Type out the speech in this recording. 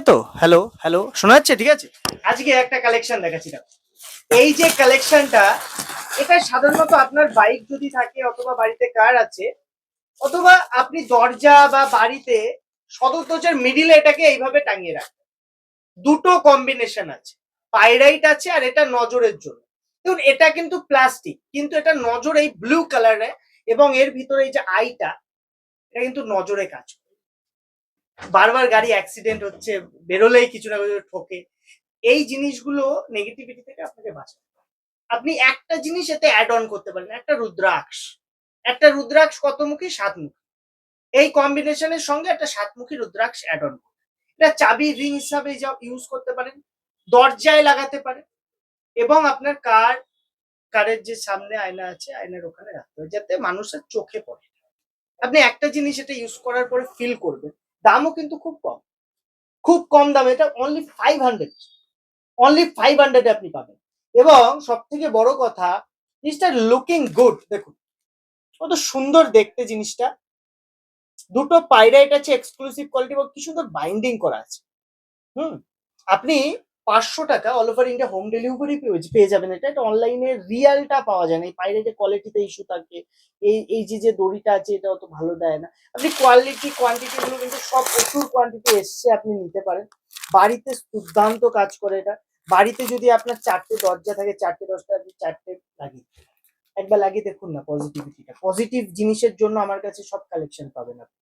তো hello hello শোনা যাচ্ছে? ঠিক আছে, আজকে একটা কালেকশন দেখাচ্ছি না। এই যে কালেকশনটা, এটা সাধারণত আপনার বাইক যদি থাকে অথবা বাড়িতে কার আছে, অথবা আপনি দরজা বা বাড়িতে সদর দরজার মিডিলে এটাকে এইভাবে টাঙিয়ে রাখেন। দুটো কম্বিনেশন আছে, পাইরাইট আছে আর এটা নজরের জন্য। দেখুন, এটা কিন্তু প্লাস্টিক, কিন্তু এটা নজর এই ব্লু কালারে, এবং এর ভিতরে এই যে আইটা, এটা কিন্তু নজরে কাজ করে। বারবার গাড়ি অ্যাক্সিডেন্ট হচ্ছে, বেরোলেই কিছু না কিছু ঠোকে। এই জিনিসগুলো নেগেটিভিটি থেকে আপনাকে বাঁচাবে। আপনি একটা জিনিস এতে অ্যাড অন করতে পারেন, একটা রুদ্রাক্ষ। একটা রুদ্রাক্ষ কতমুখী? সাতমুখী। এই কম্বিনেশনের সঙ্গে একটা সাতমুখী রুদ্রাক্ষ অ্যাড অন করুন। এটা চাবি রিং হিসাবে ইউজ করতে পারেন, দরজায় লাগাতে পারেন, এবং আপনার কারের যে সামনে আয়না আছে, আয়নার ওখানে রাখতে হবে, যাতে মানুষের চোখে পড়ে। আপনি একটা জিনিস এটা ইউজ করার পরে ফিল করবেন। দামও কিন্তু খুব কম, খুব কম দামে। এটা অনলি 500 আপনি পাবেন। এবং সব থেকে বড় কথা, জিনিসটা লুকিং গুড। দেখুন কত সুন্দর দেখতে জিনিসটা। দুটো পাইরাইট আছে, এক্সক্লুসিভ কোয়ালিটি, এবং কি সুন্দর বাইন্ডিং করা আছে। হুম আপনি 500 টাকা all over India home delivery পেয়ে যাবেন। এটা এটা অনলাইনে রিয়ালটা পাওয়া যায় না, এই পাইরেটের কোয়ালিটিতে ইস্যু থাকে। এই যে দড়িটা আছে, এটা অত ভালো দেয় না। আপনি কোয়ান্টিটি গুলো কিন্তু সব প্রচুর কোয়ান্টিটি এসছে, আপনি নিতে পারেন। বাড়িতে দুর্দান্ত কাজ করে এটা। বাড়িতে যদি আপনার 4টে দরজা থাকে, 4টে দরজা আপনি 4টে লাগিয়ে একবার লাগিয়ে দেখুন না পজিটিভিটিটা। পজিটিভ জিনিসের জন্য আমার কাছে সব কালেকশন পাবেন আপনি।